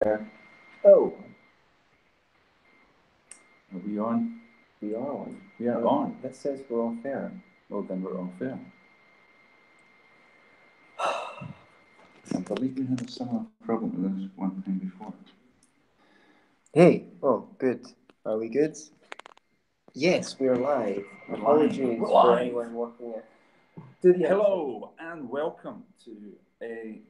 Oh, Are we on? we are on. We are on. That says we're off air. Well, then we're off air. I believe we had a similar problem with this one time before. Hey, oh, good. Are we good? Yes, we're live. Apologies for anyone working it. Hello and welcome to a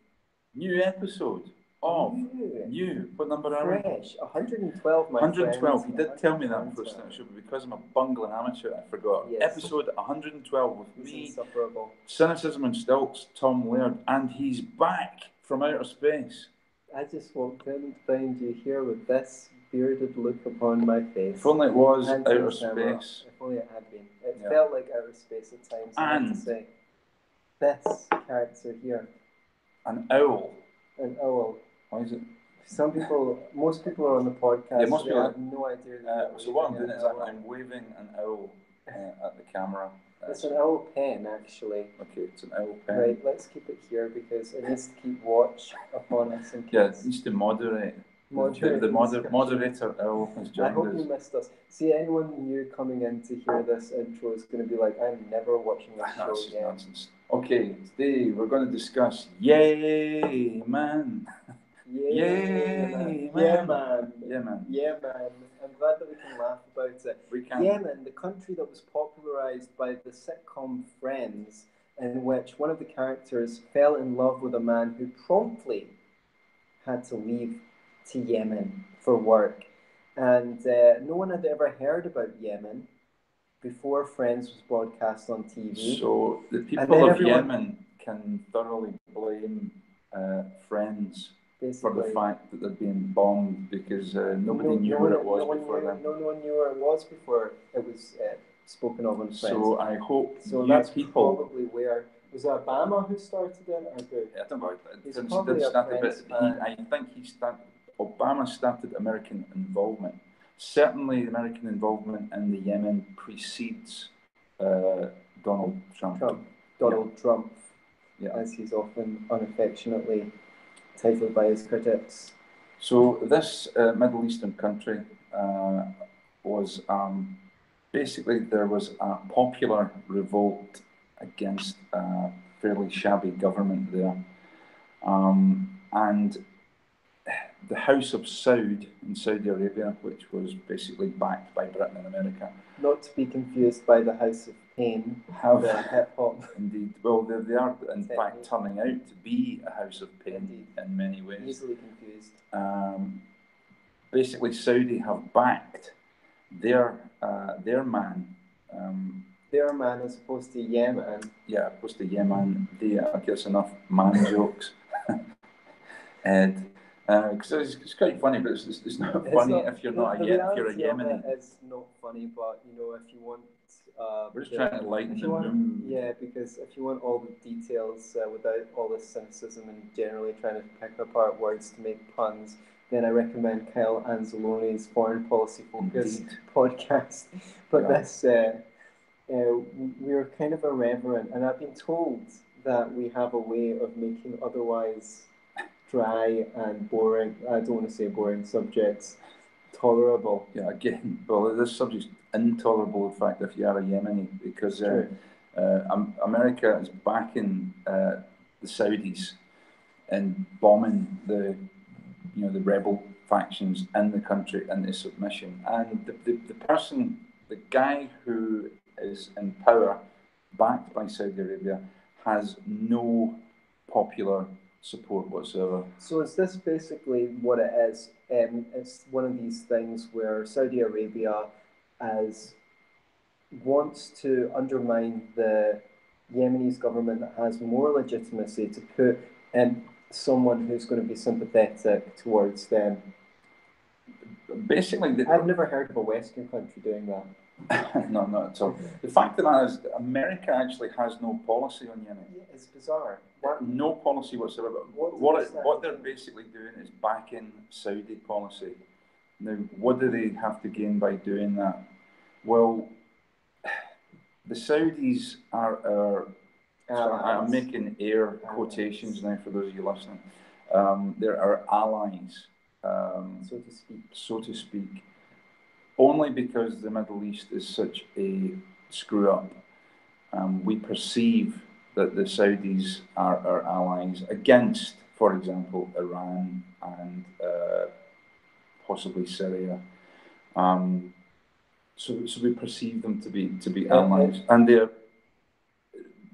new episode of New. What number are we? Fresh. 112, my 112. friends. He did tell me that first time, but because I'm a bungling amateur, I forgot. Yes. Episode 112 with It's me, insufferable. Cynicism and Stilts, Tom Laird, and he's back from outer space. I just walked in to find you here with this bearded look upon my face. If only it was Antony outer Sammeroff. space. If only it had been. It felt like outer space at times, I have to say. This character here. An owl. An owl. Why is it? Most people are on the podcast. Yeah, most people have no idea. So what I'm doing is I'm waving an owl at the camera. It's an owl pen, actually. Okay, it's an owl pen. Right, let's keep it here because it needs to keep watch upon us. It needs to moderate. The moderator owl has joined us. I hope you missed us. See, anyone new coming in to hear this intro is going to be like, I'm never watching this show again. Nonsense. Okay, today we're going to discuss Yay, man. Yay, man. I'm glad that we can laugh about it. We can. Yemen, the country that was popularised by the sitcom Friends, in which one of the characters fell in love with a man who promptly had to leave to Yemen for work. And no one had ever heard about Yemen before Friends was broadcast on TV. So the people of Yemen can thoroughly blame Friends. Basically, for the fact that they're being bombed because nobody knew where it was before then. No one knew where it was before it was spoken of on Friends. So I hope that's people probably where was it Obama who started it, or who? I don't know. I think Obama started American involvement. Certainly, American involvement in the Yemen precedes Donald Trump. Donald Trump, as he's often unaffectionately titled by his critics. So this Middle Eastern country was basically there was a popular revolt against a fairly shabby government there, and the House of Saud in Saudi Arabia, which was basically backed by Britain and America. Not to be confused by the House of Pain, the hip hop. Indeed. Well, they are in fact turning out to be a House of Pain in many ways. Easily confused. Basically, Saudi have backed their man. Their man as opposed to Yemen. Yeah, opposed to Yemen. I guess enough man jokes. And because it's quite funny, but it's not funny if you're not if you're a Yemeni. It's not funny, but if you want, we're just trying to lighten the mood. Yeah, because if you want all the details without all the cynicism and generally trying to pick apart words to make puns, then I recommend Kyle Anzalone's Foreign Policy Focus podcast. But this, we're kind of irreverent, and I've been told that we have a way of making otherwise dry and boring, I don't want to say boring subjects, tolerable. Yeah, again, well, this subject's intolerable, in fact, if you are a Yemeni, because America is backing the Saudis in bombing the rebel factions in the country into submission. And the guy who is in power, backed by Saudi Arabia, has no popular support whatsoever. So is this basically what it is? It's one of these things where Saudi Arabia wants to undermine the Yemenis government that has more legitimacy to put in someone who's going to be sympathetic towards them. Basically, I've never heard of a Western country doing that. No, not at all. The fact of that is, America actually has no policy on Yemen. Yeah, it's bizarre. No policy whatsoever. What they're basically doing is backing Saudi policy. Now, what do they have to gain by doing that? Well, the Saudis are I'm making air quotations now for those of you listening. They're our allies so to speak, only because the Middle East is such a screw up. We perceive that the Saudis are our allies against, for example, Iran and possibly Syria. So we perceive them to be allies, and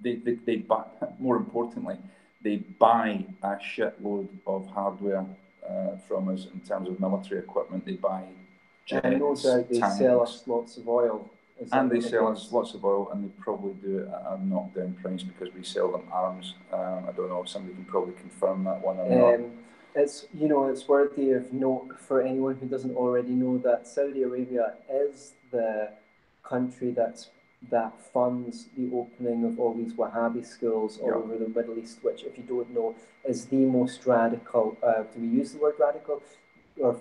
they buy, more importantly, they buy a shitload of hardware from us in terms of military equipment. They buy jets, and no doubt they tanks, sell us lots of oil. And they sell us lots of oil, and they probably do it at a knockdown price because we sell them arms. I don't know if somebody can probably confirm that one or not. It's, you know, it's worthy of note for anyone who doesn't already know that Saudi Arabia is the country that funds the opening of all these Wahhabi schools all over the Middle East, which, if you don't know, is the most radical. Do we use the word radical? Or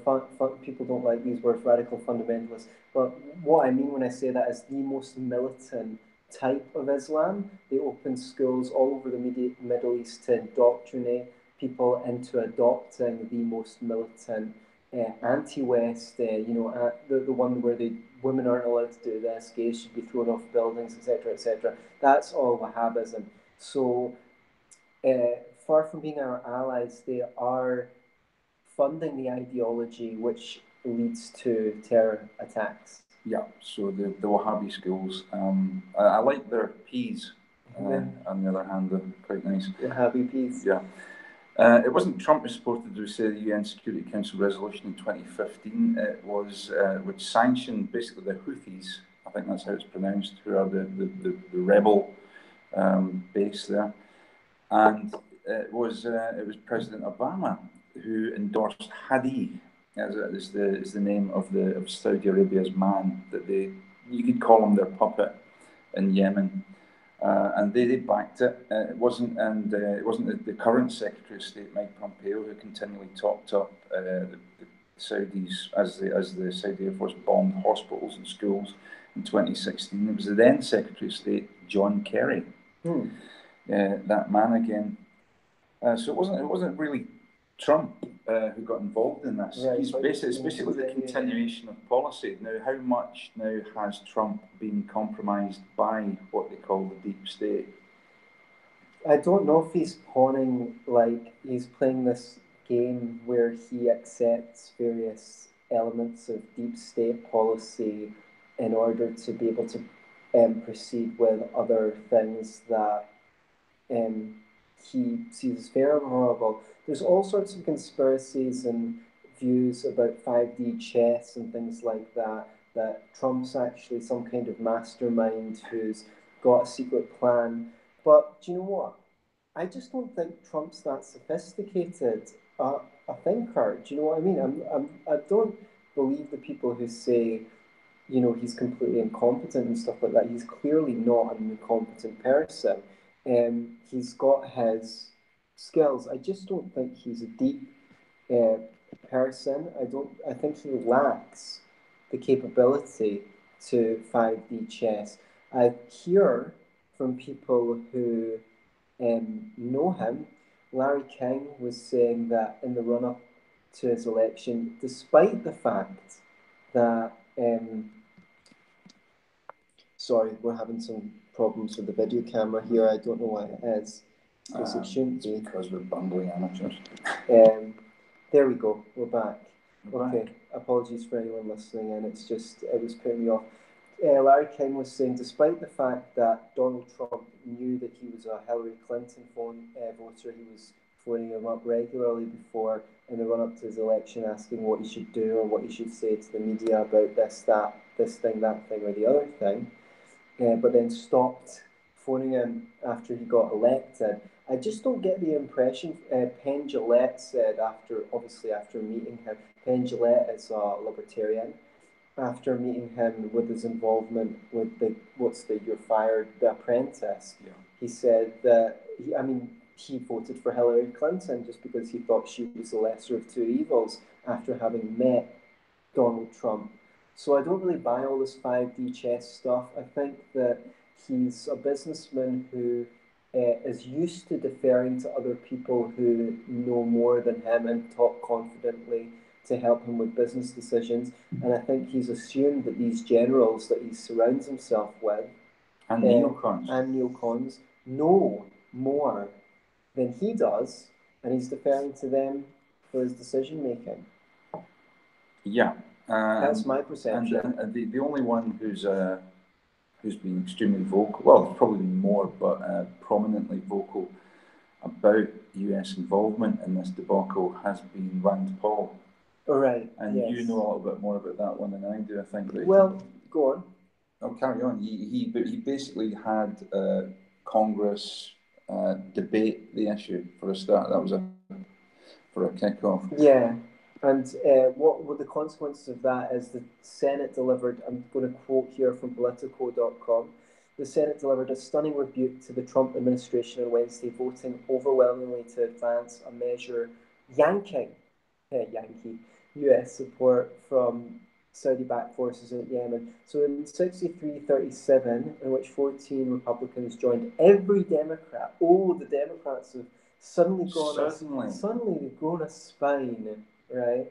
people don't like these words, radical fundamentalists. But what I mean when I say that is the most militant type of Islam. They open schools all over the Middle East to indoctrinate people into adopting the most militant, anti-West, the one where women aren't allowed to do this, gays should be thrown off buildings, etc., etc. That's all Wahhabism. So far from being our allies, they are funding the ideology which leads to terror attacks. Yeah, so the Wahhabi schools, I like their P's, on the other hand, they're quite nice. Wahhabi P's. Yeah. It wasn't Trump who supported, we say, the UN Security Council resolution in 2015. It was, which sanctioned basically the Houthis, I think that's how it's pronounced, who are the rebel base there. And it was President Obama who endorsed Hadi as the name of Saudi Arabia's man, that you could call him their puppet in Yemen, and they backed it. It wasn't the current Secretary of State Mike Pompeo who continually talked up the Saudis as the Saudi Air Force bombed hospitals and schools in 2016. It was the then Secretary of State John Kerry, that man again. So it wasn't really Trump who got involved in this. Right, It's basically the continuation of policy. Now, how much now has Trump been compromised by what they call the deep state? I don't know if he's he's playing this game where he accepts various elements of deep state policy in order to be able to proceed with other things that he sees as fair and horrible. There's all sorts of conspiracies and views about 5D chess and things like that, that Trump's actually some kind of mastermind who's got a secret plan. But do you know what? I just don't think Trump's that sophisticated a thinker. Do you know what I mean? I don't believe the people who say, you know, he's completely incompetent and stuff like that. He's clearly not an incompetent person. He's got his skills. I just don't think he's a deep person. I think he lacks the capability to 5D chess. I hear from people who know him. Larry King was saying that in the run-up to his election, despite the fact that sorry, we're having some problems with the video camera here. I don't know why it is. Because it shouldn't be. Because we're bumbling amateurs. There we go. We're back. Okay. Apologies for anyone listening in. It was putting me off. Larry King was saying, despite the fact that Donald Trump knew that he was a Hillary Clinton voter, he was phoning him up regularly before in the run-up to his election, asking what he should do or what he should say to the media about this thing, that thing, or the other thing. But then stopped phoning him after he got elected. I just don't get the impression. Penn Jillette said after meeting him, Penn Jillette is a libertarian. After meeting him with his involvement with You're Fired, The Apprentice, he said that he voted for Hillary Clinton just because he thought she was the lesser of two evils after having met Donald Trump. So I don't really buy all this 5D chess stuff. I think that he's a businessman who is used to deferring to other people who know more than him and talk confidently to help him with business decisions. And I think he's assumed that these generals that he surrounds himself with and neocons know more than he does, and he's deferring to them for his decision making. Yeah, that's my perception. And the only one who's been extremely vocal, well, there's probably been more, but prominently vocal about US involvement in this debacle has been Rand Paul. Oh, right. And yes. You know a little bit more about that one than I do, I think. Well, go on. I'll carry on. He basically had Congress debate the issue for a start. That was for a kick-off. Yeah, and what were the consequences of that is the Senate delivered, I'm going to quote here from Politico.com, the Senate delivered a stunning rebuke to the Trump administration on Wednesday, voting overwhelmingly to advance a measure yanking US support from Saudi-backed forces in Yemen. So in 63-37, in which 14 Republicans joined every Democrat, the Democrats have suddenly they've grown a spine, right?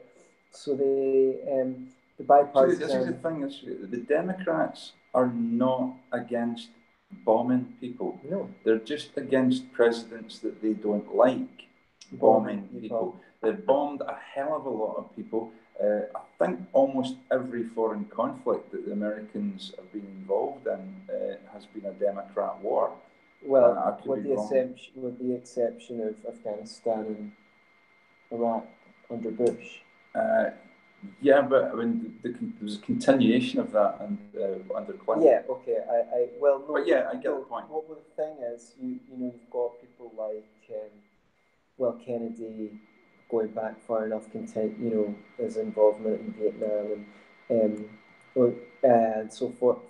So the bipartisan... This is the thing, the Democrats are not against bombing people. No. They're just against presidents that they don't like bombing people. They've bombed a hell of a lot of people. I think almost every foreign conflict that the Americans have been involved in has been a Democrat war. Well, with the exception of Afghanistan and Iraq under Bush. Yeah, but I mean, there was a continuation of that under Clinton. Yeah, okay. But yeah, I get the point. What the thing is, you've got people like, Kennedy going back far enough, his involvement in Vietnam and so forth.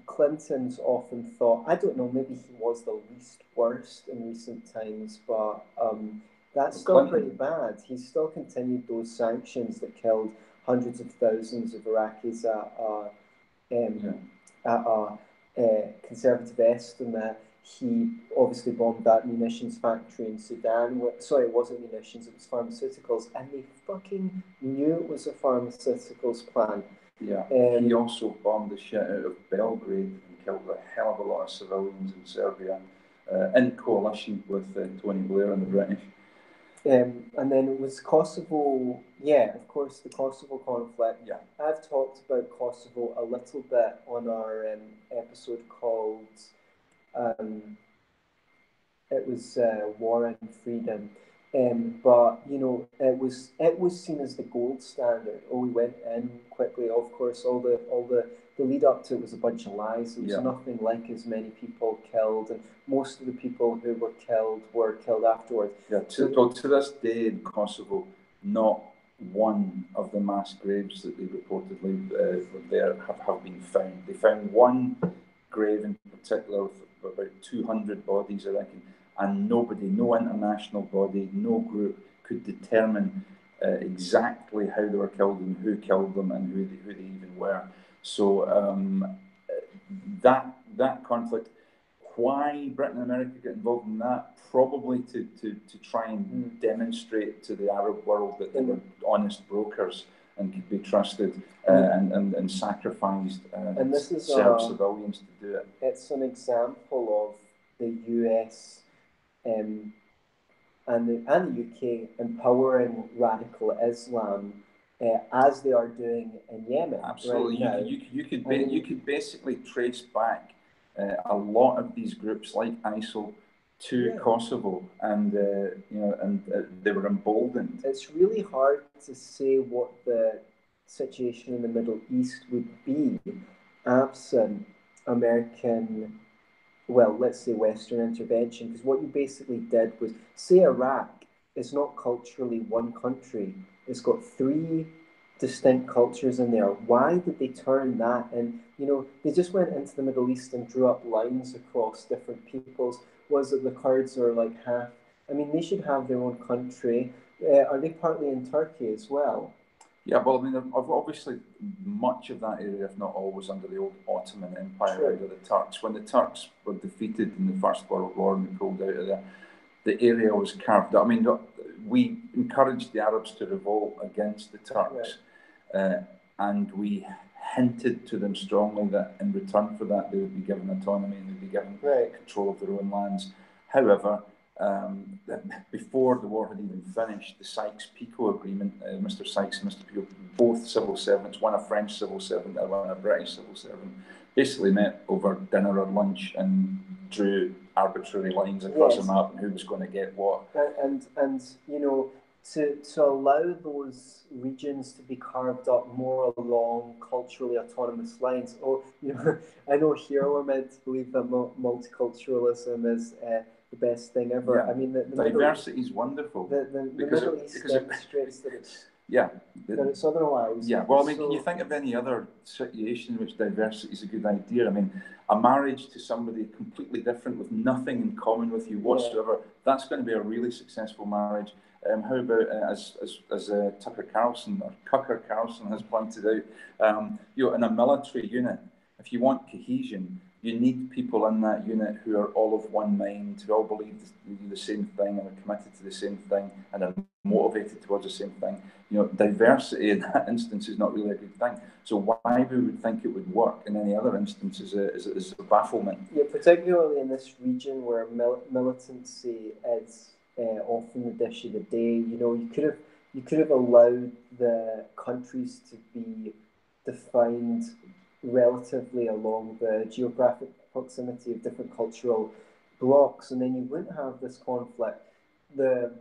Clinton's often thought, I don't know, maybe he was the least worst in recent times, but that's still pretty bad. He's still continued those sanctions that killed hundreds of thousands of Iraqis at a conservative estimate. He obviously bombed that munitions factory in Sudan. Sorry, it wasn't munitions, it was pharmaceuticals. And they fucking knew it was a pharmaceuticals plant. Yeah, he also bombed the shit out of Belgrade and killed a hell of a lot of civilians in Serbia in coalition with Tony Blair and the British. And then it was Kosovo, of course, the Kosovo conflict. Yeah. I've talked about Kosovo a little bit on our episode called, it was War and Freedom. But it was seen as the gold standard. We went in quickly. Of course, all the lead up to it was a bunch of lies. It was nothing like as many people killed, and most of the people who were killed afterwards. Yeah, to this day in Kosovo, not one of the mass graves that they reportedly were there have been found. They found one grave in particular with about 200 bodies, I reckon. And nobody, no international body, no group could determine exactly how they were killed and who killed them and who they even were. So that conflict, why Britain and America get involved in that? Probably to try and demonstrate to the Arab world that they were honest brokers and could be trusted and sacrificed and this is Serb civilians to do it. It's an example of the US and the UK empowering radical Islam as they are doing in Yemen. Absolutely, right now. You could basically trace back a lot of these groups like ISIL to Kosovo, and they were emboldened. It's really hard to say what the situation in the Middle East would be absent American, well, let's say Western intervention, because what you basically did was, say Iraq is not culturally one country, it's got three distinct cultures in there. Why did they turn that? And they just went into the Middle East and drew up lines across different peoples. Was it the Kurds are like half? I mean, they should have their own country. Are they partly in Turkey as well? Yeah, well, I mean, obviously much of that area, if not all, was under the old Ottoman Empire under the Turks. When the Turks were defeated in the First World War and they pulled out of there, the area was carved up. I mean, we encouraged the Arabs to revolt against the Turks, and we hinted to them strongly that in return for that they would be given autonomy and they'd be given control of their own lands. However, before the war had even finished, the Sykes-Picot Agreement, Mr. Sykes and Mr. Picot, both civil servants, one a French civil servant and one a British civil servant, basically met over dinner or lunch and drew arbitrary lines across a map and who was going to get what. And you know, to allow those regions to be carved up more along culturally autonomous lines. Oh, you know, I know here we're meant to believe that multiculturalism is the best thing ever. Yeah. I mean, the diversity is wonderful. The Middle East demonstrates that it's that it's otherwise. Yeah. Well, I mean, can you think of any other situation in which diversity is a good idea? I mean, a marriage to somebody completely different with nothing in common with you whatsoever, that's going to be a really successful marriage. How about, as Tucker Carlson, or Cucker Carlson has pointed out, you know, in a military unit, if you want cohesion, you need people in that unit who are all of one mind, who all believe the same thing and are committed to the same thing and are motivated towards the same thing. You know, diversity in that instance is not really a good thing. So why we would think it would work in any other instance is a bafflement. Yeah, particularly in this region where militancy is often the dish of the day. You know, you could have allowed the countries to be defined relatively along the geographic proximity of different cultural blocks, and then you wouldn't have this conflict. The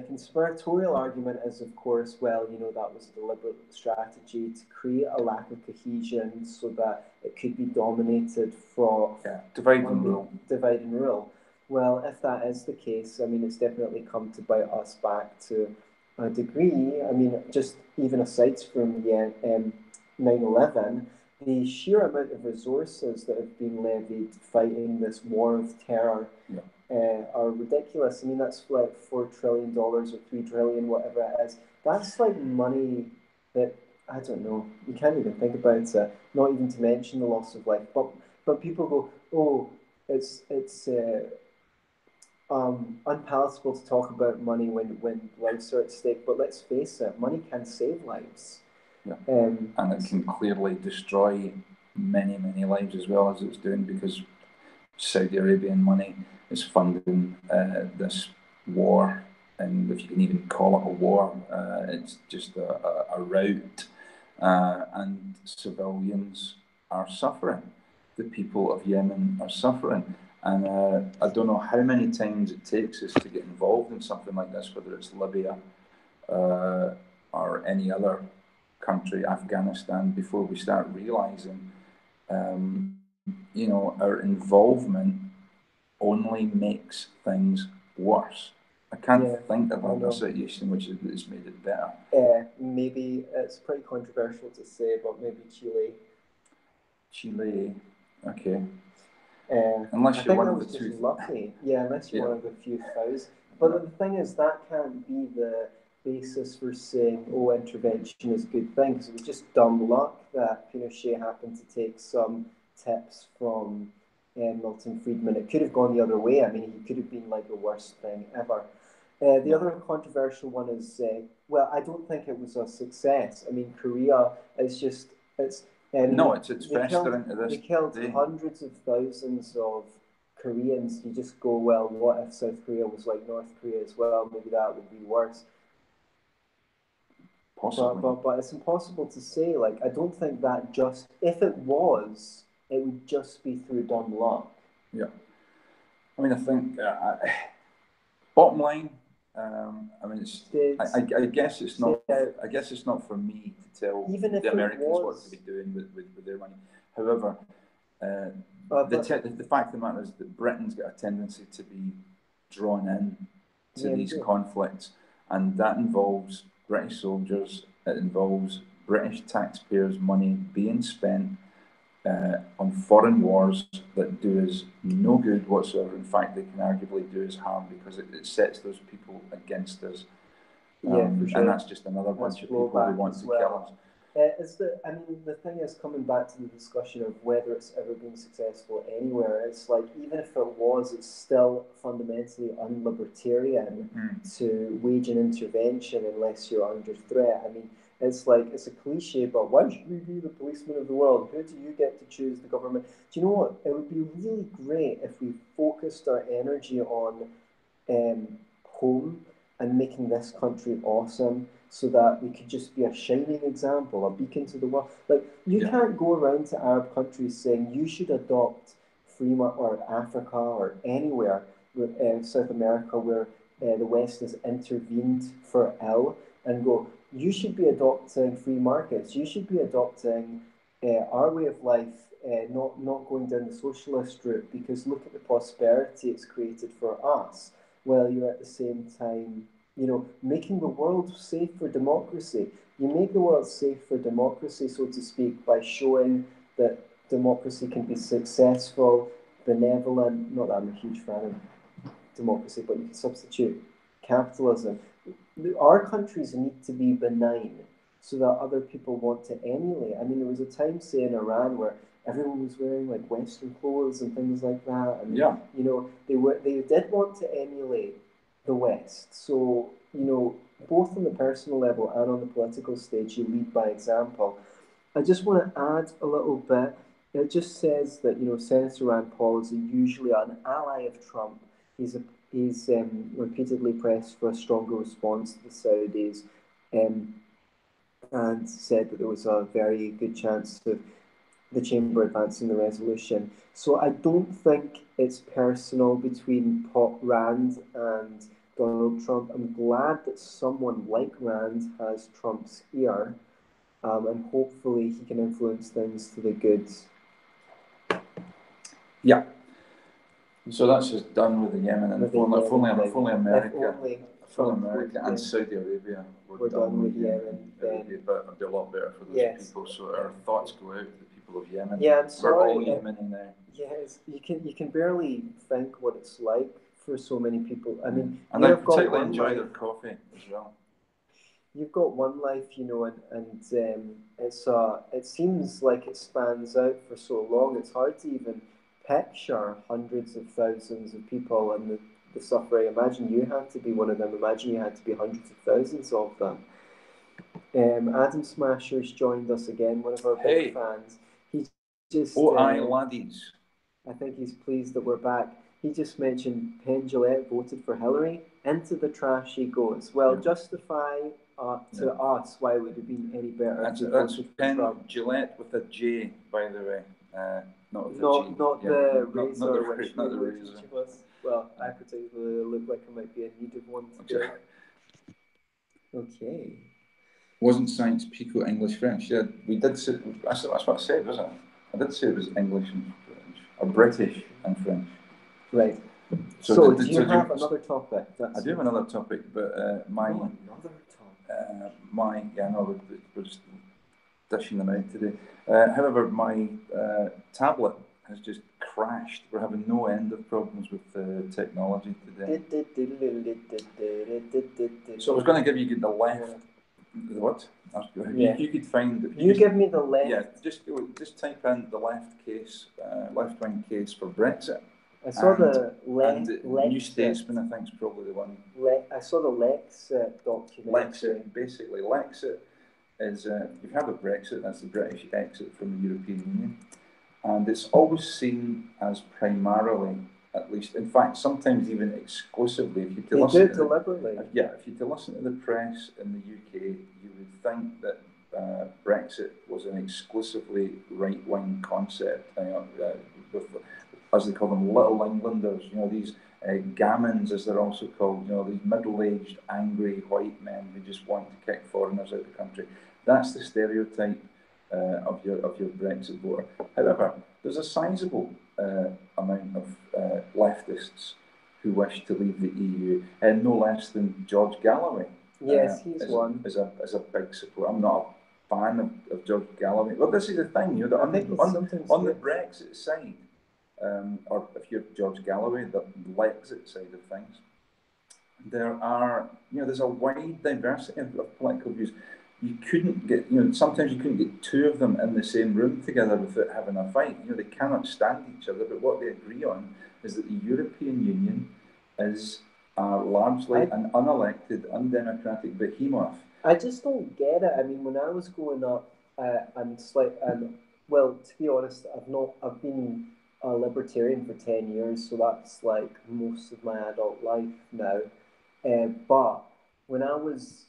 conspiratorial argument is, of course, well, you know, that was a deliberate strategy to create a lack of cohesion so that it could be dominated from divide and rule. Divide and rule. Well, if that is the case, I mean, it's definitely come to bite us back to a degree. I mean, just even aside from 9/11, the sheer amount of resources that have been levied fighting this war of terror are ridiculous. I mean, that's like $4 trillion or $3 trillion, whatever it is. That's like money that, I don't know, you can't even think about it, not even to mention the loss of life. But people go, oh, it's unpalatable to talk about money when lives are at stake. But let's face it, money can save lives. Yeah. And it can clearly destroy many, many lives as well as it's doing, because Saudi Arabian money is funding this war, and if you can even call it a war, it's just a rout, and civilians are suffering. The people of Yemen are suffering, and I don't know how many times it takes us to get involved in something like this, whether it's Libya or any other country, Afghanistan, before we start realizing, you know, our involvement only makes things worse. I can't think of a situation which has made it better. Maybe it's pretty controversial to say, but maybe Chile. Chile, okay. Unless you're one of the two. Lucky. Yeah, unless you're one of the few thousand. But the thing is, that can't be the basis for saying, oh, intervention is a good thing, because it was just dumb luck that Pinochet happened to take some tips from Milton Friedman. It could have gone the other way. I mean, he could have been like the worst thing ever. The other controversial one is, well, I don't think it was a success. I mean, Korea is just, it's festering to this. They killed hundreds of thousands of Koreans. You just go, well, what if South Korea was like North Korea as well? Maybe that would be worse. Possibly. But it's impossible to say. Like, I don't think that just, if it was, it would just be through dumb luck. Yeah. I mean, I think, bottom line, I mean, I guess it's not. I guess it's not for me to tell the Americans what to be doing with their money. However, the fact of the matter is that Britain's got a tendency to be drawn in to these conflicts, and that involves British soldiers. It involves British taxpayers' money being spent on foreign wars that do us no good whatsoever. In fact, they can arguably do us harm, because it sets those people against us. For sure. And that's just another bunch of people who want to kill us. I mean, the thing is, coming back to the discussion of whether it's ever been successful anywhere, it's like, even if it was, it's still fundamentally unlibertarian to wage an intervention unless you're under threat. I mean, it's like, it's a cliche, but why should we be the policeman of the world? Who do you get to choose the government? Do you know what? It would be really great if we focused our energy on home and making this country awesome, so that we could just be a shining example, a beacon to the world. Like, you can't go around to Arab countries saying you should adopt or Africa or anywhere, South America, where the West has intervened for ill, and go, you should be adopting free markets. You should be adopting our way of life, not going down the socialist route, because look at the prosperity it's created for us, while you're at the same time, making the world safe for democracy. You make the world safe for democracy, so to speak, by showing that democracy can be successful, benevolent. Not that I'm a huge fan of democracy, but you can substitute capitalism. Our countries need to be benign so that other people want to emulate. I mean, there was a time, say, in Iran where everyone was wearing like Western clothes and things like that, and they did want to emulate the West. So, both on the personal level and on the political stage, you lead by example. I just want to add a little bit. It just says that, Senator Rand Paul is usually an ally of Trump. He's repeatedly pressed for a stronger response to the Saudis, and said that there was a very good chance of the chamber advancing the resolution. So I don't think it's personal between Rand and Donald Trump. I'm glad that someone like Rand has Trump's ear, and hopefully he can influence things to the good. Yeah. So that's just done with the Yemen, and if only America and Saudi Arabia were done with Yemen, it would be a lot better for those people. So our thoughts go out to the people of Yemen. Yeah, I'm sorry. We're all Yemeni now. Yes, you can barely think what it's like for so many people. I mean, and I particularly enjoy their coffee as well. You've got one life, and it seems like it spans out for so long. It's hard to even picture hundreds of thousands of people and the suffering. Imagine you had to be one of them. Imagine you had to be hundreds of thousands of them. Adam Smasher's joined us again, one of our big fans. He just aye, laddies. I think he's pleased that we're back. He just mentioned Penn Jillette voted for Hillary. Into the trash he goes. Well, justify to us why it would have been any better. That's Penn Jillette with a J, by the way. Not the razor, which not the razor. Well, I particularly look like I might be in need of one today. Okay. Wasn't science Pico English French? Yeah, we did say that's what I said, wasn't it? I did say it was English and French, or British and French. Right. So do you have another topic? I do have another topic, but we're just dishing them out today. However, my tablet has just crashed. We're having no end of problems with the technology today. So I was going to give you the left. What? You could find. Give me the left. Yeah, just type in the left-wing case for Brexit. I saw the New Statesman, I think, is probably the one. I saw the Lexit document. Lexit, basically. Lexit is, you've heard of Brexit, that's the British exit from the European Union. And it's always seen as primarily, at least, in fact, sometimes even exclusively, if you listen to the press in the UK, you would think that Brexit was an exclusively right-wing concept, as they call them, Little Englanders, these gammons, as they're also called, these middle-aged, angry white men who just want to kick foreigners out of the country. That's the stereotype of your Brexit voter. However, there's a sizable amount of leftists who wish to leave the EU, and no less than George Galloway. Yes, he's one. Is a big supporter. I'm not a fan of George Galloway. Well, this is the thing, on the Brexit side, or if you're George Galloway, the Lexit side of things, there's a wide diversity of political views. you couldn't get, sometimes you couldn't get two of them in the same room together without having a fight. They cannot stand each other, but what they agree on is that the European Union is largely an unelected, undemocratic behemoth. I just don't get it. I mean, when I was growing up, well, to be honest, I've been a libertarian for 10 years, so that's like most of my adult life now. But when I was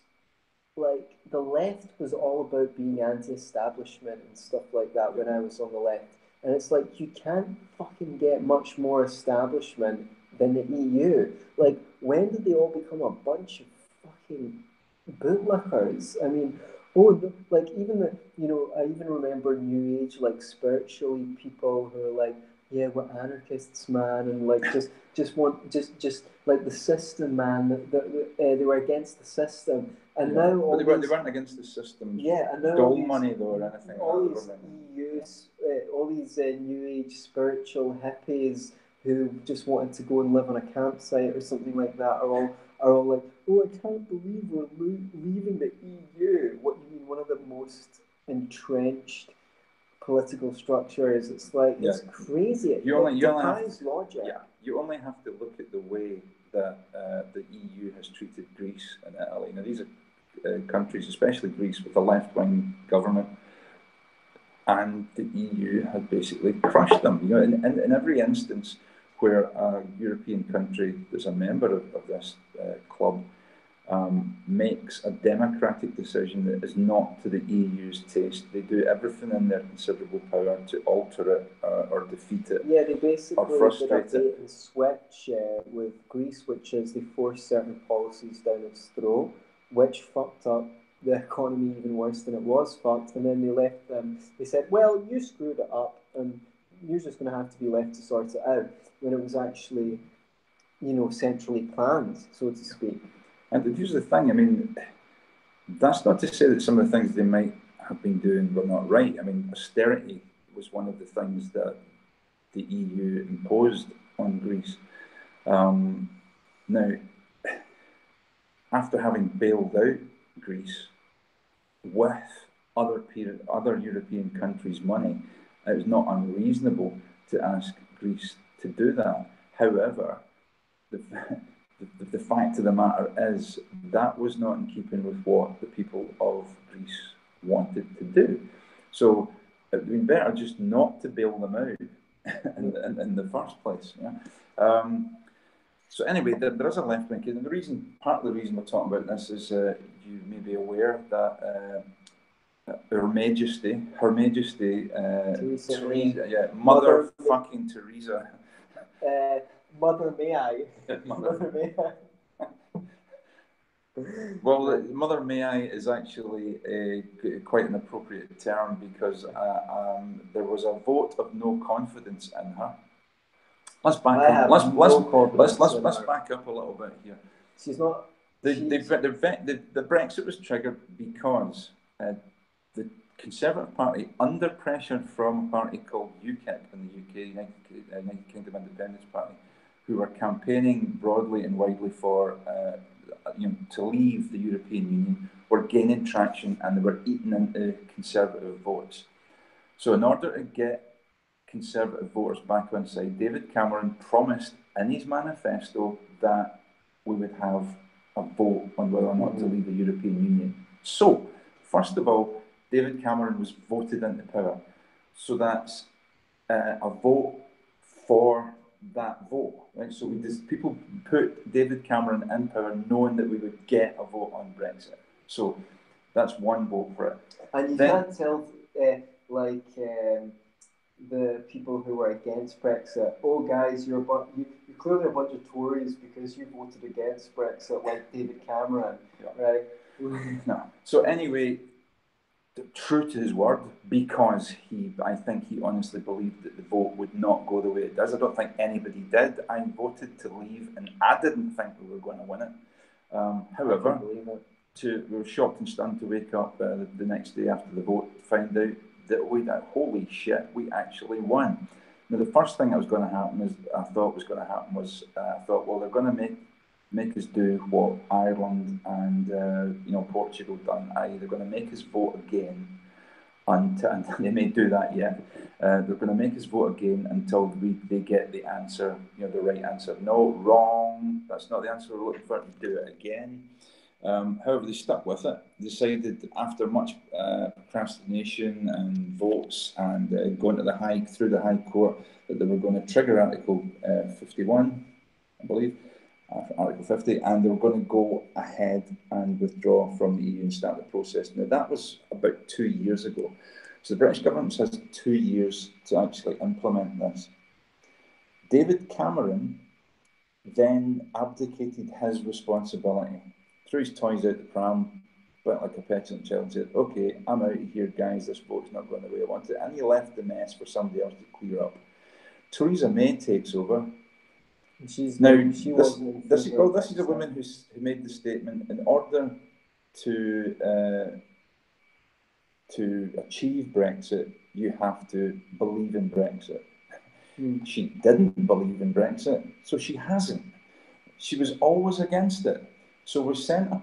like, the left was all about being anti-establishment and stuff like that when I was on the left. And it's like, you can't fucking get much more establishment than the EU. Like, when did they all become a bunch of fucking bootlickers? I mean, like, even I even remember New Age, like, spiritually people who are like, yeah, we're anarchists, man, and like just like the system, man. They were against the system, and yeah. now but they weren't against the system. Yeah, and now dole money though or anything. All these EUs, all these New Age spiritual hippies who just wanted to go and live on a campsite or something like that are all like, oh, I can't believe we're leaving the EU. What you mean? One of the most entrenched political structures. It's like, it's crazy. It defies logic. Yeah, you only have to look at the way that the EU has treated Greece and Italy. Now, these are countries, especially Greece, with a left-wing government, and the EU had basically crushed them. In every instance where a European country that's a member of this club makes a democratic decision that is not to the EU's taste, they do everything in their considerable power to alter it or defeat it. Yeah, they basically or frustrate did a bait and switch with Greece, which is they forced certain policies down its throat, which fucked up the economy even worse than it was fucked. And then they left them. They said, "Well, you screwed it up, and you're just going to have to be left to sort it out." When it was actually, centrally planned, so to speak. And here's the thing, I mean, that's not to say that some of the things they might have been doing were not right. I mean, austerity was one of the things that the EU imposed on Greece. Now, after having bailed out Greece with other European countries' money, it was not unreasonable to ask Greece to do that. However, the fact of the matter is that was not in keeping with what the people of Greece wanted to do. So it would be better just not to bail them out in the first place. Yeah? So anyway, there is a left wing. And part of the reason we're talking about this is you may be aware that Her Majesty, Theresa, yeah, Mother fucking Theresa. Mother May I? Mother May I? Well, Mother May I is actually quite an appropriate term because there was a vote of no confidence in her. Let's back up. Let's back up a little bit here. She's not. The Brexit was triggered because the Conservative Party, under pressure from a party called UKIP in the UK, United Kingdom Independence Party, who were campaigning broadly and widely for to leave the European Union, were gaining traction and they were eating into Conservative votes. So in order to get Conservative voters back on side, David Cameron promised in his manifesto that we would have a vote on whether or not to leave the European Union. So, first of all, David Cameron was voted into power. So that's a vote for that vote, right? So people put David Cameron in power knowing that we would get a vote on Brexit. So that's one vote for it. And you can't tell, the people who were against Brexit, oh guys, you're clearly a bunch of Tories because you voted against Brexit, like David Cameron, right? No. So anyway, true to his word, because I think he honestly believed that the vote would not go the way it does. I don't think anybody did. I voted to leave, and I didn't think we were going to win it. However, we were shocked and stunned to wake up the next day after the vote to find out that holy shit, we actually won. Now, the first thing that was going to happen I thought, well, they're going to make make us do what Ireland and Portugal done, i.e. they're going to make us vote again, and they may do that yet. They're going to make us vote again until they get the answer, the right answer. No, wrong, that's not the answer we're looking for, do it again. However, they stuck with it, decided after much procrastination and votes and going to through the High Court that they were going to trigger Article 51, I believe, Article 50, and they were going to go ahead and withdraw from the EU and start the process. Now, that was about 2 years ago. So the British government has 2 years to actually implement this. David Cameron then abdicated his responsibility, threw his toys out the pram, went like a petulant child and said, okay, I'm out of here, guys, this vote's not going the way I want it. And he left the mess for somebody else to clear up. Theresa May takes over. This is a woman who made the statement, in order to achieve Brexit, you have to believe in Brexit. She didn't believe in Brexit, so she hasn't. She was always against it. So we sent a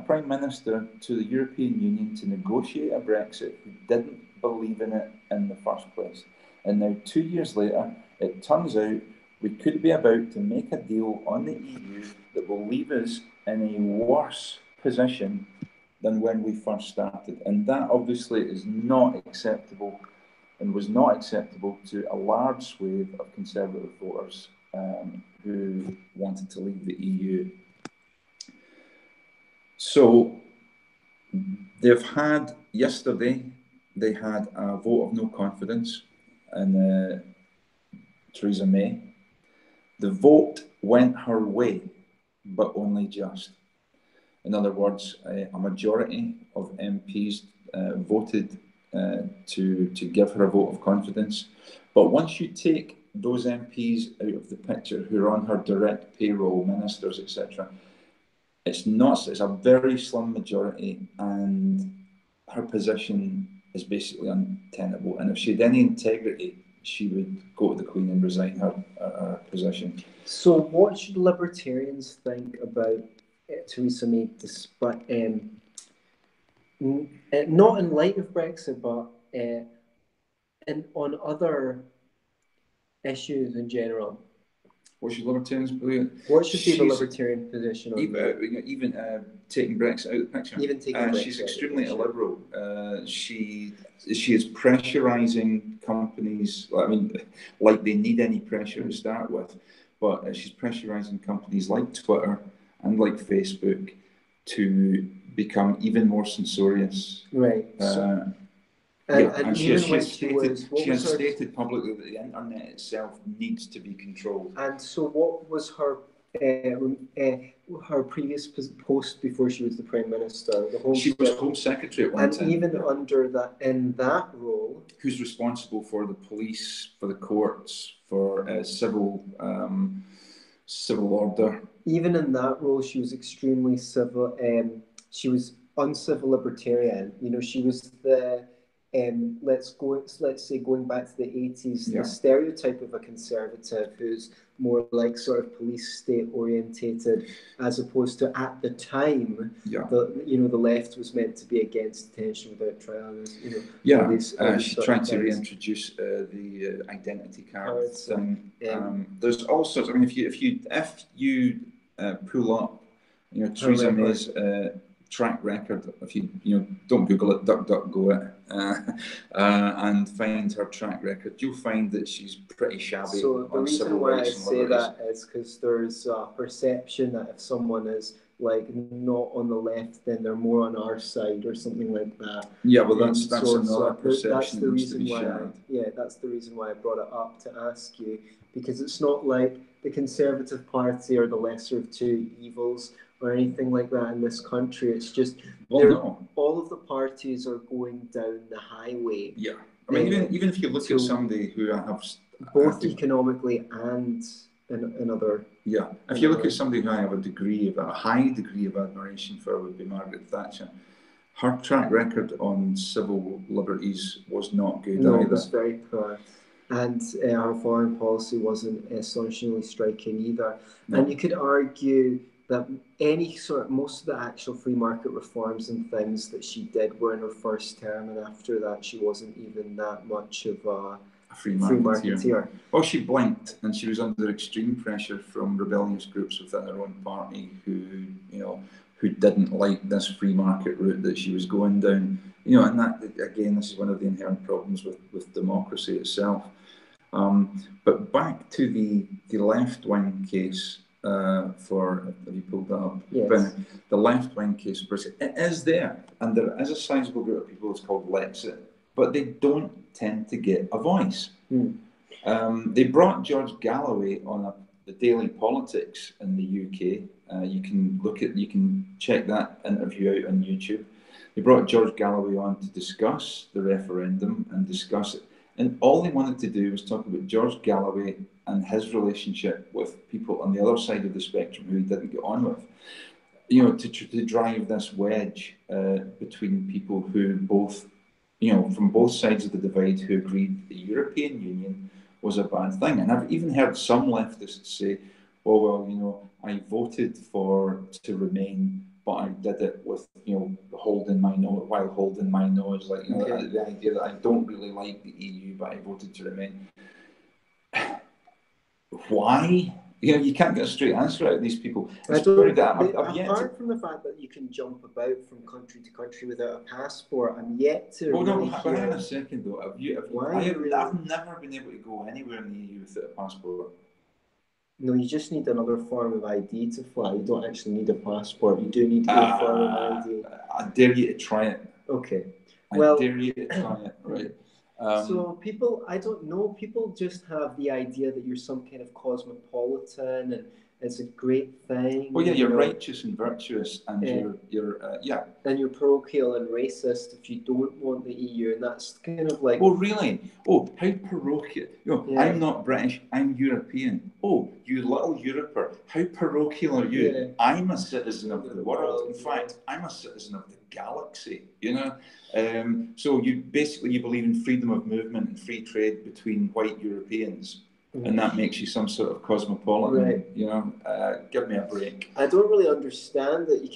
Prime Minister to the European Union to negotiate a Brexit who didn't believe in it in the first place. And now 2 years later, it turns out we could be about to make a deal on the EU that will leave us in a worse position than when we first started. And that obviously is not acceptable, and was not acceptable to a large swathe of Conservative voters who wanted to leave the EU. So yesterday they had a vote of no confidence in Theresa May. The vote went her way, but only just. In other words, a majority of MPs voted to give her a vote of confidence. But once you take those MPs out of the picture who are on her direct payroll, ministers, etc., it's a very slim majority, and her position is basically untenable. And if she had any integrity, she would go to the Queen and resign her position. So what should Libertarians think about Theresa May, despite, not in light of Brexit, but on other issues in general? What should Libertarians believe? What should be the Libertarian position on even taking Brexit out of the picture? Even taking Brexit she's extremely illiberal. She is pressurising companies. Like they need any pressure to start with, but she's pressurising companies like Twitter and like Facebook to become even more censorious. Right. And she has stated publicly that the internet itself needs to be controlled. And so, what was her previous post before she was the Prime Minister? She was Home Secretary at one time. And even in that role, who's responsible for the police, for the courts, for civil order? Even in that role, she was extremely civil. She was uncivil libertarian. She was the let's say going back to the 80s, the stereotype of a conservative who's more like sort of police state orientated, as opposed to at the time, the left was meant to be against detention without trial. She's trying to reintroduce the identity card thing. There's all sorts. If you pull up, Theresa May's track record, if you don't Google it, DuckDuckGo it, and find her track record, you'll find that she's pretty shabby. So the reason why I say that is because there's a perception that if someone is not on the left, then they're more on our side or something like that. Yeah, well, that's another perception. That's the reason why. That's the reason why I brought it up to ask you, because it's not like the Conservative Party are the lesser of two evils or anything like that in this country. It's just all of the parties are going down the highway. Yeah, even if you look at somebody who have both economically and in other. Yeah, if you look at somebody who I have a high degree of admiration for, would be Margaret Thatcher. Her track record on civil liberties was not good either. It was very poor. And her foreign policy wasn't astonishingly striking either. No. And you could argue that most of the actual free market reforms and things that she did were in her first term, and after that she wasn't even that much of a free marketeer. Well, she blinked, and she was under extreme pressure from rebellious groups within her own party who didn't like this free market route that she was going down. And that, again, this is one of the inherent problems with democracy itself. But back to the left-wing case have you pulled that up? Yes. The left-wing case for Brexit, it is there, and there is a sizable group of people that's called Lexit, but they don't tend to get a voice. They brought George Galloway on the Daily Politics in the UK. You can check that interview out on YouTube. They brought George Galloway on to discuss the referendum and discuss it. And all they wanted to do was talk about George Galloway and his relationship with people on the other side of the spectrum who he didn't get on with. To drive this wedge between people who both, from both sides of the divide, who agreed the European Union was a bad thing. And I've even heard some leftists say, well, I voted to remain, but I did it with, holding my nose, like, the idea that I don't really like the EU, but I voted to remain. Why? You can't get a straight answer out of these people. Apart from the fact that you can jump about from country to country without a passport, I'm yet to. Well, no, hang on a second though. I've never been able to go anywhere in the EU without a passport. No, you just need another form of ID to fly. You don't actually need a passport. You do need a form of ID. I dare you to try it. Okay. I dare you to try it, right? So people, I don't know, people just have the idea that you're some kind of cosmopolitan and it's a great thing. Well, yeah, you're righteous and virtuous, and and you're parochial and racist if you don't want the EU, and that's kind of like. Oh, really? Oh, how parochial? I'm not British. I'm European. Oh, you little Europer! How parochial are you? Yeah. I'm a citizen of the world. In fact, I'm a citizen of the galaxy. So you believe in freedom of movement and free trade between white Europeans. And that makes you some sort of cosmopolitan, right? Give me a break. I don't really understand that. You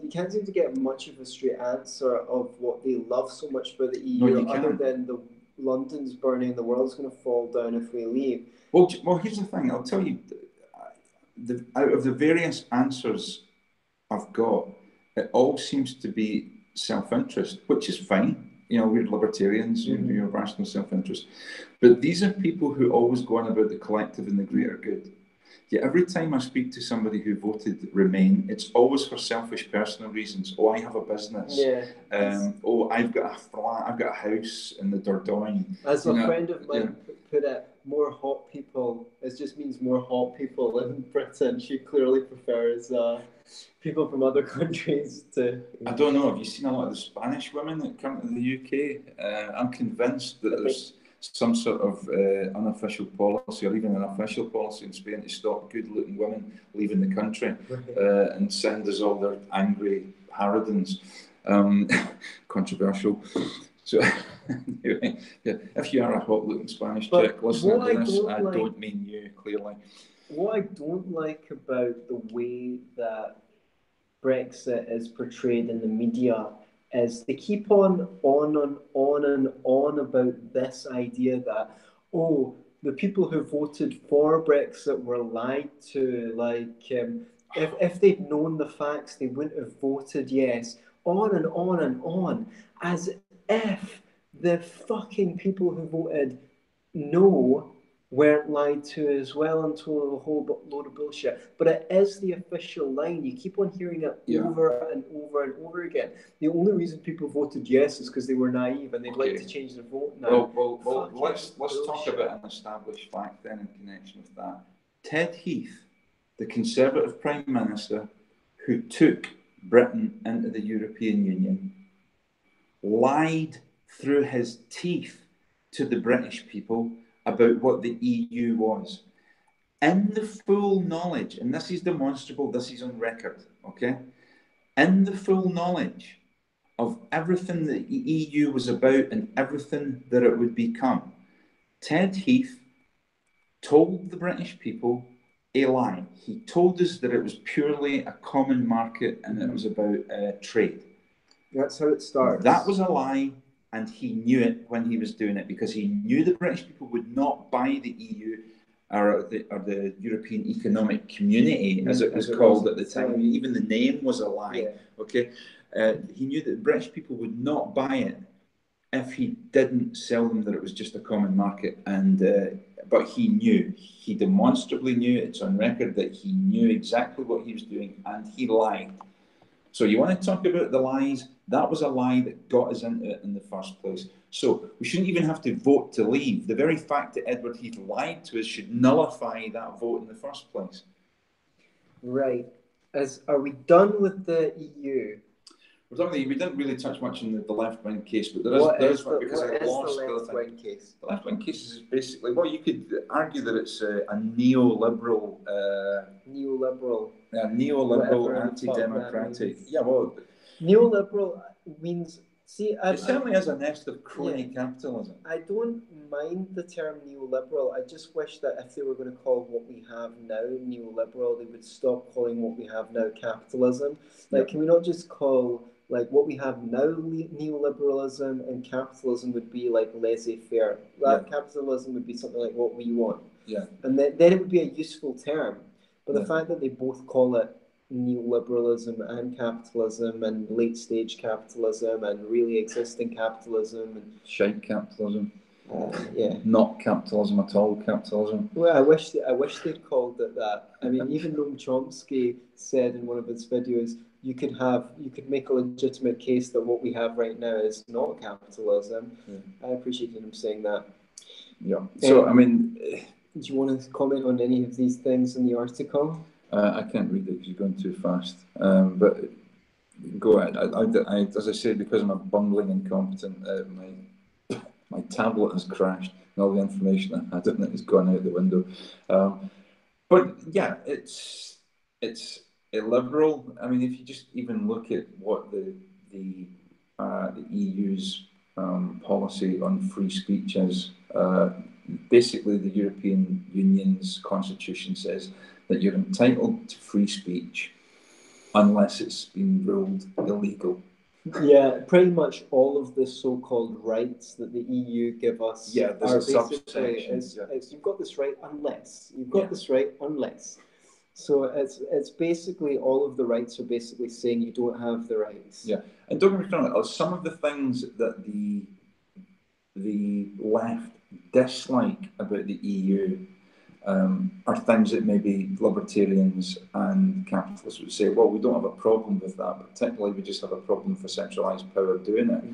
can't seem to get much of a straight answer of what they love so much about the EU, other than the London's burning, the world's going to fall down if we leave. Well, here's the thing. I'll tell you, out of the various answers I've got, it all seems to be self-interest, which is fine. We're libertarians, rational self-interest. But these are people who always go on about the collective and the greater good. Yet every time I speak to somebody who voted Remain, it's always for selfish personal reasons. Oh, I have a business. Yeah. I've got a flat, I've got a house in the Dordogne. As a friend of mine put it, more hot people, it just means more hot people in Britain. She clearly prefers people from other countries to. I don't know. Have you seen a lot of the Spanish women that come to the UK? I'm convinced that there's some sort of unofficial policy, or even an official policy in Spain, to stop good-looking women leaving the country and send us all their angry harridans. Controversial. So, anyway, if you are a hot-looking Spanish chick listening to this, I don't mean you, clearly. What I don't like about the way that Brexit is portrayed in the media is they keep on and on about this idea that, the people who voted for Brexit were lied to. If they'd known the facts, they wouldn't have voted yes. On and on and on, as if the fucking people who voted no weren't lied to as well, and told a whole load of bullshit. But it is the official line. You keep on hearing it over and over and over again. The only reason people voted yes is because they were naive and they'd like to change their vote now. Well, let's talk about an established fact then in connection with that. Ted Heath, the Conservative Prime Minister who took Britain into the European Union, lied through his teeth to the British people about what the EU was, in the full knowledge, and this is demonstrable, this is on record, okay? In the full knowledge of everything that the EU was about and everything that it would become. Ted Heath told the British people a lie. He told us that it was purely a common market and it was about trade. That's how it starts. That was a lie, and he knew it when he was doing it, because he knew the British people would not buy the EU or the European Economic Community, as it was called at the time. Even the name was a lie. Yeah. Okay, he knew that the British people would not buy it if he didn't sell them that it was just a common market. And but he knew, he demonstrably knew, it's on record that he knew exactly what he was doing, and he lied. So you want to talk about the lies? That was a lie that got us into it in the first place. So we shouldn't even have to vote to leave. The very fact that Edward Heath lied to us should nullify that vote in the first place. Right. Are we done with the EU? We didn't really touch much on the left-wing case, but there is one, because I lost the left-wing case. The left-wing case is basically, well, you could argue that it's a neoliberal, anti-democratic. Yeah, well, neoliberal means. See, it certainly has a nest of crony capitalism. I don't mind the term neoliberal. I just wish that if they were going to call what we have now neoliberal, they would stop calling what we have now capitalism. Like, can we not just call like what we have now neoliberalism, and capitalism would be like laissez-faire? Capitalism would be something like what we want. Yeah. And then it would be a useful term. But the fact that they both call it neoliberalism and capitalism and late stage capitalism and really existing capitalism and shite capitalism, not capitalism at all, capitalism. Well, I wish they called it that. I mean, even Noam Chomsky said in one of his videos, you could make a legitimate case that what we have right now is not capitalism. I appreciated him saying that. Yeah. So I mean, do you want to comment on any of these things in the article? I can't read it because you're going too fast. But go ahead. I, as I said, because I'm a bungling incompetent, my tablet has crashed, and all the information I had in it has gone out the window. But yeah, it's illiberal. I mean, if you just even look at what the EU's policy on free speech is, basically the European Union's constitution says that you're entitled to free speech unless it's been ruled illegal. Yeah, pretty much all of the so-called rights that the EU give us there's a subsection. You've got this right unless. You've got this right unless. So it's basically all of the rights are basically saying you don't have the rights. Yeah, and don't get me wrong, some of the things that the left dislike about the EU are things that maybe libertarians and capitalists would say, well, we don't have a problem with that, particularly we just have a problem for centralised power doing it.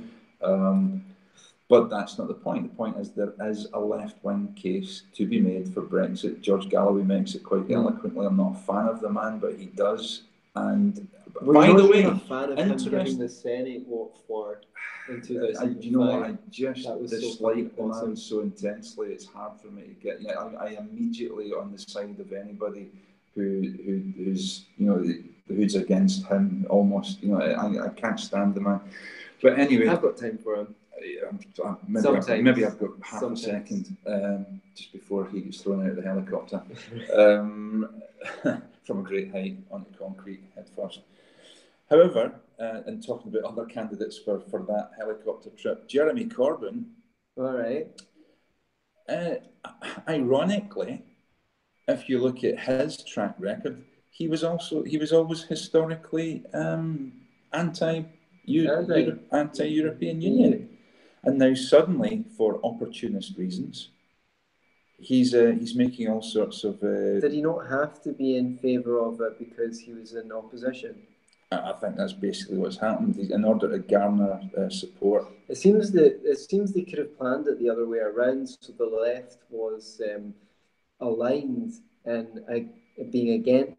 But that's not the point. The point is there is a left-wing case to be made for Brexit. George Galloway makes it quite eloquently. I'm not a fan of the man, but he does. And by the way, a fan of him getting the Senate vote for in 2005. You know what? I just dislike the man so intensely. It's hard for me to get. Yeah, I immediately on the side of anybody who's who's against him. Almost, I can't stand the man. But anyway, I've got time for him. Maybe I've got half a second just before he gets thrown out of the helicopter from a great height onto concrete head first. However, and talking about other candidates for that helicopter trip, Jeremy Corbyn. All right. Ironically, if you look at his track record, he was always historically anti-European Union. And now suddenly, for opportunist reasons, he's making all sorts of... Did he not have to be in favour of it because he was in opposition? I think that's basically what's happened. In order to garner support. It seems they could have planned it the other way around, so the left was aligned in being in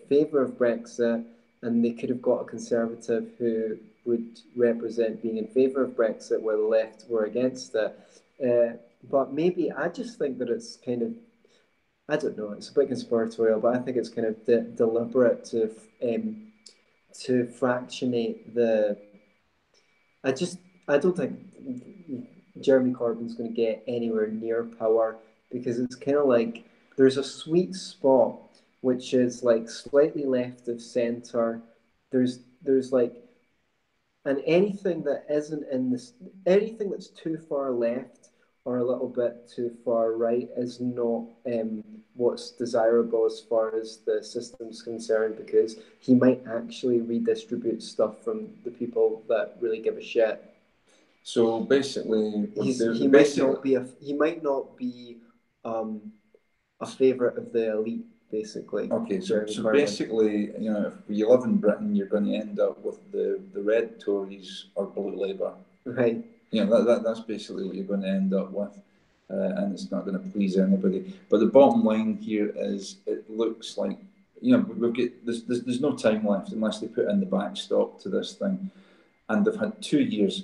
favour of Brexit, and they could have got a Conservative who would represent being in favour of Brexit, where the left were against it. But maybe I just think that it's kind of, I don't know, it's a bit conspiratorial, but I think it's kind of deliberate to fractionate the. I don't think Jeremy Corbyn's going to get anywhere near power, because it's kind of like there's a sweet spot which is like slightly left of centre. There's like, and anything that isn't in this, anything that's too far left or a little bit too far right is not what's desirable as far as the system's concerned, because he might actually redistribute stuff from the people that really give a shit. So basically, he might not be a favourite of the elite, basically. Okay, so basically, you know, if you live in Britain, you're going to end up with the red Tories or blue Labour. Right. You know, that's basically what you're going to end up with, and it's not going to please anybody. But the bottom line here is, it looks like, you know, there's no time left unless they put in the backstop to this thing, and they've had 2 years.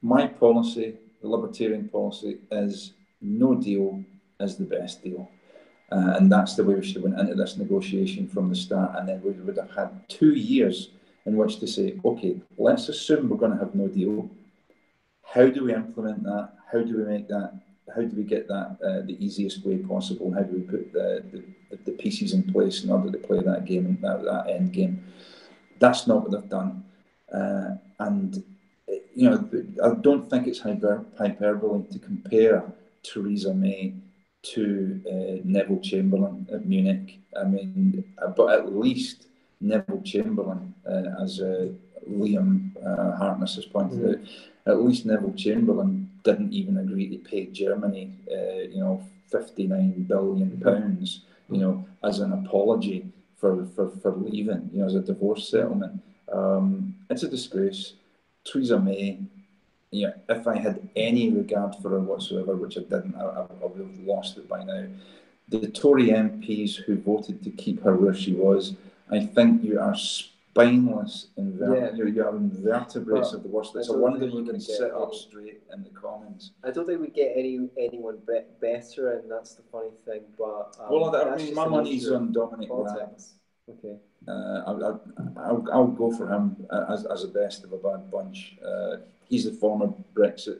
My policy, the Libertarian policy, is no deal is the best deal. And that's the way we should have went into this negotiation from the start. And then we would have had 2 years in which to say, okay, let's assume we're going to have no deal. How do we implement that? How do we make that? How do we get that the easiest way possible? How do we put the pieces in place in order to play that game and that end game? That's not what they've done. And you know, I don't think it's hyperbole to compare Theresa May to Neville Chamberlain at Munich. I mean, but at least Neville Chamberlain, as Liam Hartness has pointed out, at least Neville Chamberlain didn't even agree to pay Germany, you know, £59 billion, you know, as an apology for leaving, you know, as a divorce settlement. It's a disgrace. Theresa May, you know, if I had any regard for her whatsoever, which I didn't, I would have lost it by now. The Tory MPs who voted to keep her where she was, I think you are spineless, you are invertebrates of the worst. It's a wonder you can sit up straight in the Commons. I don't think we get anyone better, and that's the funny thing. But well, I mean, my money's on Dominic Raab. Okay. I'll go for him as the best of a bad bunch. He's the former Brexit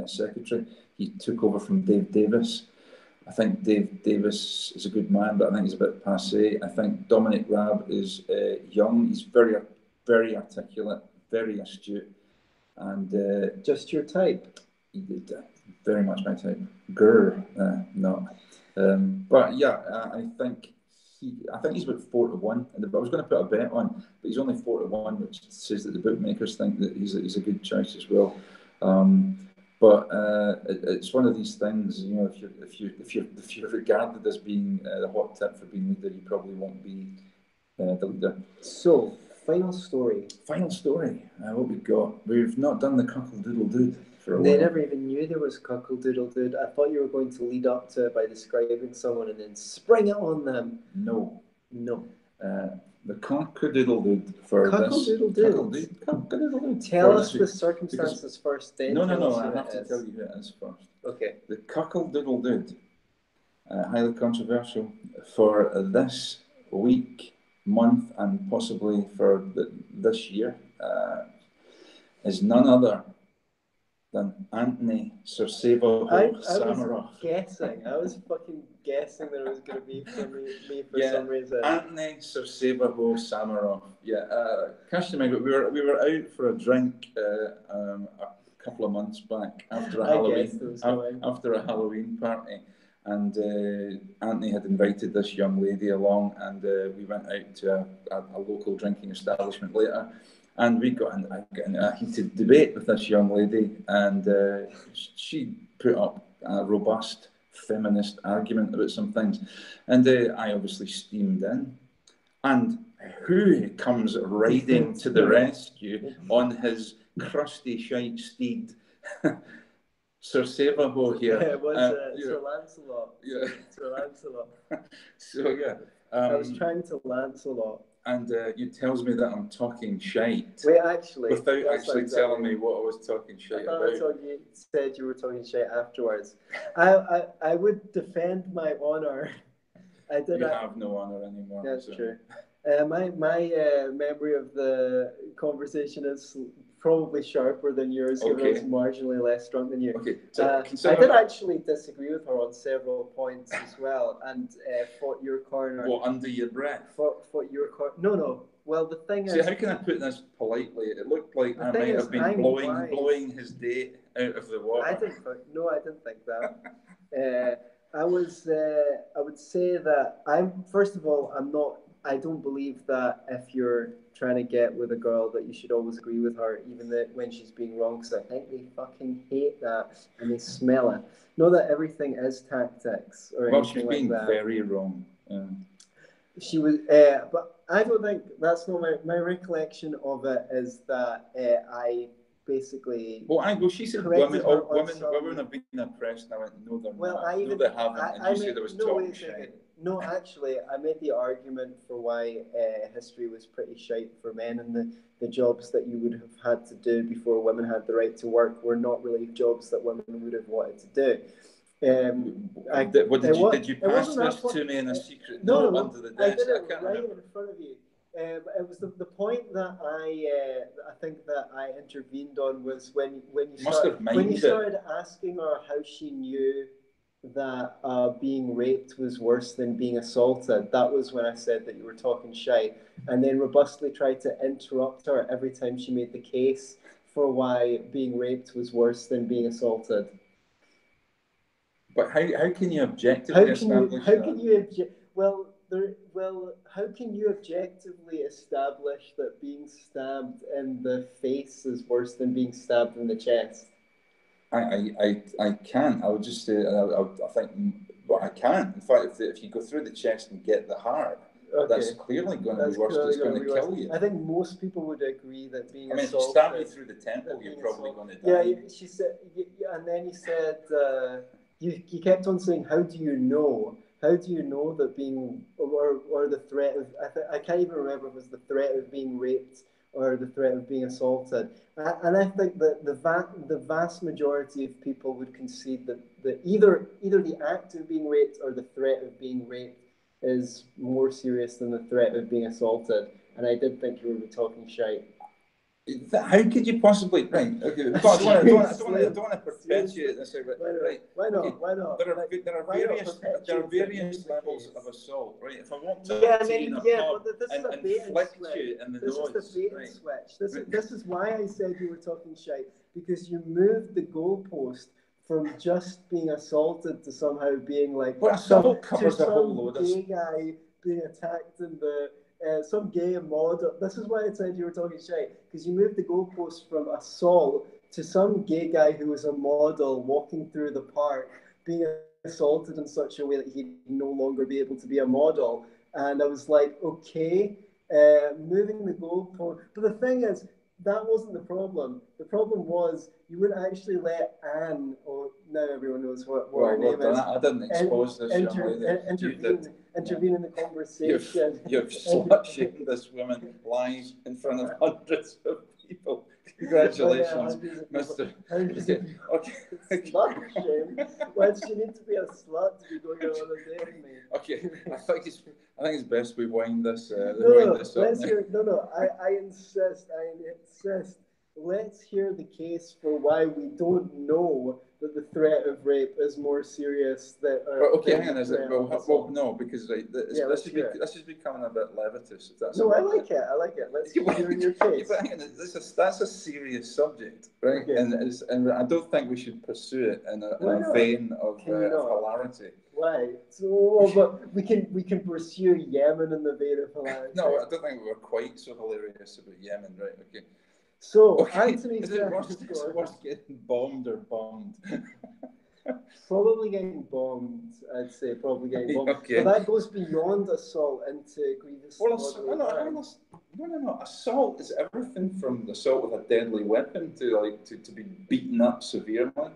secretary. He took over from Dave Davis. I think Dave Davis is a good man, but I think he's a bit passé. I think Dominic Raab is young. He's very, very articulate, very astute, and just your type. Very much my type. No. But yeah, I think he's about 4-1. I was going to put a bet on, but he's only 4-1, which says that the bookmakers think that he's a good choice as well. But it's one of these things, you know. If you're regarded as being the hot tip for being leader, you probably won't be the leader. So, final story. What we got? We've not done the cuckle doodle dude. They never even knew there was cuckle doodle dude. I thought you were going to lead up to it by describing someone and then spring it on them. No. The cock-a-doodle-dude for Cuckle-doodle-dude. Cock-a-doodle-dude. Tell us the circumstances first, then. No, I have to tell you who it is first. Okay. The cuckle-doodle-dude, highly controversial, for this week, month, and possibly for this year, is none other than Antony Sammeroff. I was fucking guessing that it was going to be for me for some reason. Antony Sammeroff. Yeah, Kirsty, we were out for a drink a couple of months back after a Halloween party, and Antony had invited this young lady along, and we went out to a local drinking establishment later. And we got in a heated debate with this young lady, and she put up a robust feminist argument about some things. And I obviously steamed in. And who comes riding to the rescue on his crusty shite steed? Sir Savaho here. Yeah, it was Sir Lancelot. Yeah. Sir Lancelot. So, yeah. I was trying to Lancelot. And you tells me that I'm talking shite. Wait, actually. Without actually telling me what I was talking shite about. I thought you said you were talking shite afterwards. I would defend my honour. You have no honour anymore. That's true. My memory of the conversation is probably sharper than yours, given I was marginally less drunk than you. Okay, so I did actually disagree with her on several points as well, and fought your corner. What, under your breath? Fought your corner. No. Well, the thing is... how can I put this politely? It looked like I might have been blowing his date out of the water. I didn't think that. I would say that first of all, I don't believe that if you're trying to get with a girl that you should always agree with her, even when she's being wrong, because I think they fucking hate that and they smell it. Not that everything is tactics or anything like that. Well, she's being very wrong. She was, but I don't think that's not my recollection of it. Is that I basically... Well, she said women have been oppressed, and I went, no, they're not. No, they haven't. And you said there was talking shite. No, actually, I made the argument for why history was pretty shite for men, and the jobs that you would have had to do before women had the right to work were not really jobs that women would have wanted to do. Did you pass this to me in a secret note under the desk? I did it right in front of you. It was the point that I think that I intervened on was when you started asking her how she knew that being raped was worse than being assaulted. That was when I said that you were talking shite, and then robustly tried to interrupt her every time she made the case for why being raped was worse than being assaulted. But how can you objectively establish that? How can you objectively establish that being stabbed in the face is worse than being stabbed in the chest? I can't. I would just say I think, but I can't. In fact, if you go through the chest and get the heart, that's clearly going to be worse. It's going to kill you. I think most people would agree that being assaulted... if you stab you through the temple, you're probably going to die. Yeah, she said, and then you said... You kept on saying, how do you know? How do you know that being, or the threat of, I can't even remember if it was the threat of being raped or the threat of being assaulted. And I think that the vast majority of people would concede that either the act of being raped or the threat of being raped is more serious than the threat of being assaulted. And I did think you were talking shite. How could you possibly... Right, okay. I don't want to perpetuate this. Right. Why not? Okay. Why not? There are various levels of assault, right? If I want to and flick you in the nose... This is the bait and switch. This is why I said you were talking shite, because you moved the goalpost from just being assaulted to somehow being like... But assault covers a whole load of... gay guy being attacked in the... some gay model. This is why I said you were talking shit, because you moved the goalpost from assault to some gay guy who was a model walking through the park being assaulted in such a way that he'd no longer be able to be a model. And I was like, okay, moving the goalpost. But the thing is, that wasn't the problem. The problem was you wouldn't actually let Anne, or now everyone knows what her name is. I didn't expose this young lady. Intervene in the conversation. You've slut-shamed this woman live in front of hundreds of people. Congratulations, Mr. Okay. Slut-shamed? Why does she need to be a slut to be going on a date with me? Okay, I think it's best we wind this. I insist. Let's hear the case for why we don't know that the threat of rape is more serious than... hang on. Well, no, because this is becoming a bit levitus. If that's I like it. Let's hear your case. But hang on, that's a serious subject, right? Okay. And I don't think we should pursue it in a vein of hilarity. Why? So, but we can pursue Yemen in the vein of hilarity. No, I don't think we were quite so hilarious about Yemen, right? Okay. So, Antony's... Is it worse getting bombed or bombed? Probably getting bombed, I'd say. Probably getting bombed. Okay. But that goes beyond assault into grievous... No. Assault is everything from assault with a deadly weapon to be beaten up severely.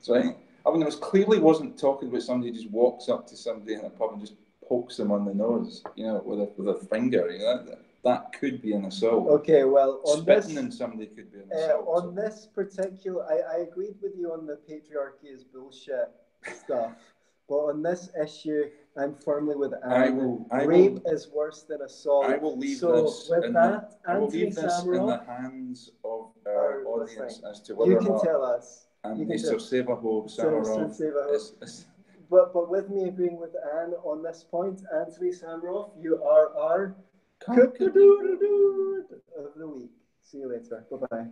Right? I mean, it clearly wasn't talking about somebody who just walks up to somebody in a pub and just pokes them on the nose, with a finger. That could be an assault. Okay, well, spitting in somebody could be an assault. This particular, I agreed with you on the patriarchy is bullshit stuff, But on this issue, I'm firmly with Anne. Rape is worse than assault. I will leave so this with in that, the, I will Anthony leave this in Sammeroff, the hands of our audience listening. as to whether You or can not tell us. Anthony Sammeroff is But with me agreeing with Anne on this point, Anthony Sammeroff, you are our cook-a-doodle-dood of the week. See you later. Bye-bye.